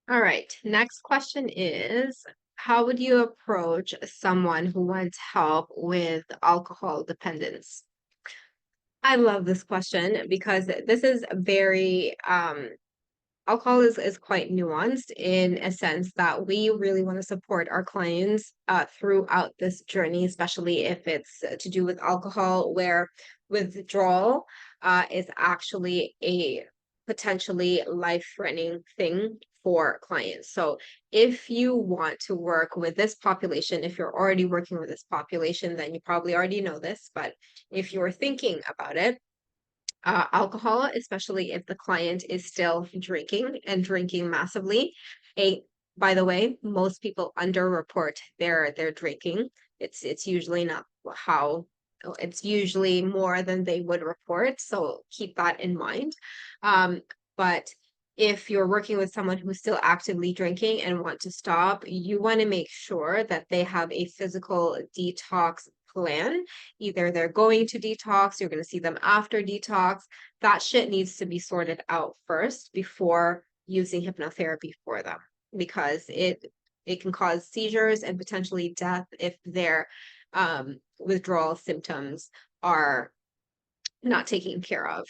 All right. Next question is, how would you approach someone who wants help with alcohol dependence? I love this question because this is very alcohol is quite nuanced in a sense that we really want to support our clients throughout this journey, especially if it's to do with alcohol, where withdrawal is actually a potentially life-threatening thing for clients. So, if you want to work with this population, if you're already working with this population, then you probably already know this. But if you're thinking about it, alcohol, especially if the client is still drinking and drinking massively. A By the way, most people underreport their drinking. It's usually not how it's usually more than they would report. So keep that in mind. But if you're working with someone who's still actively drinking and want to stop, you want to make sure that they have a physical detox plan. Either they're going to detox, you're going to see them after detox. That shit needs to be sorted out first before using hypnotherapy for them because it can cause seizures and potentially death if their withdrawal symptoms are not taken care of.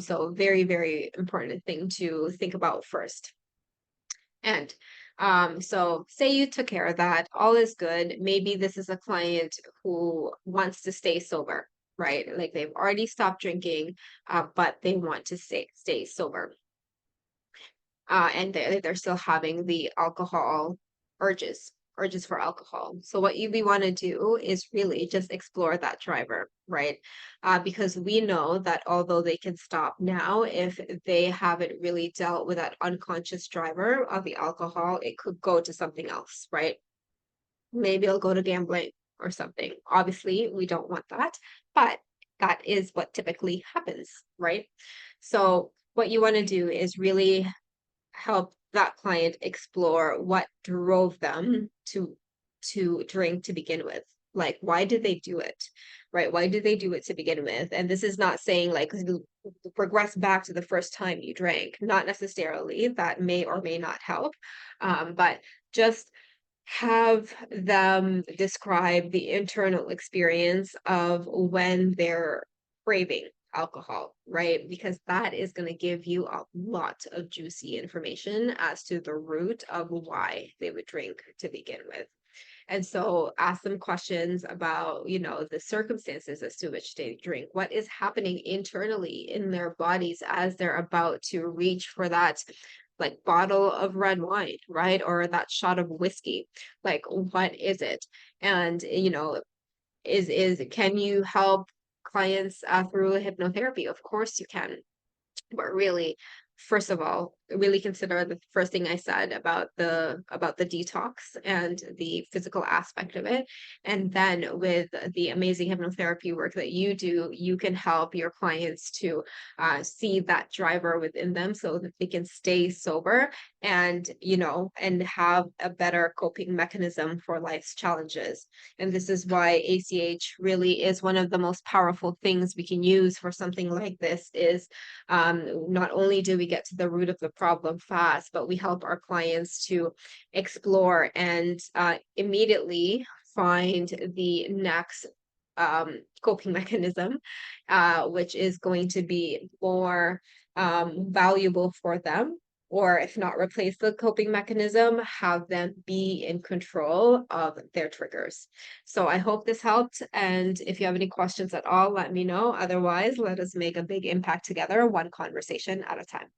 So very, very important thing to think about first. And so say you took care of that, all is good. Maybe this is a client who wants to stay sober, right? Like they've already stopped drinking, but they want to stay sober. And they're still having the alcohol urges for alcohol. So what you want to do is really just explore that driver, right? Because we know that although they can stop now, if they haven't really dealt with that unconscious driver of the alcohol, it could go to something else, right? Maybe it'll go to gambling or something. Obviously, we don't want that, but that is what typically happens, right? So what you want to do is really help that client explore what drove them to drink to begin with. Like, why did they do it? Right? Why did they do it to begin with? And this is not saying like regress back to the first time you drank. Not necessarily. That may or may not help. But just have them describe the internal experience of when they're craving alcohol, right? Because that is going to give you a lot of juicy information as to the root of why they would drink to begin with. And so ask them questions about, the circumstances as to which they drink. What is happening internally in their bodies as they're about to reach for that like bottle of red wine, right? Or that shot of whiskey. Like, what is it? And, is can you help clients through hypnotherapy? Of course you can, but really, first of all, really consider the first thing I said about the detox and the physical aspect of it. And then with the amazing hypnotherapy work that you do, you can help your clients to see that driver within them so that they can stay sober and and have a better coping mechanism for life's challenges. And this is why ACH really is one of the most powerful things we can use for something like this is not only do we get to the root of the problem fast, but we help our clients to explore and immediately find the next coping mechanism, which is going to be more valuable for them. Or if not replace the coping mechanism, have them be in control of their triggers. So I hope this helped. And if you have any questions at all, let me know. Otherwise, let us make a big impact together, one conversation at a time.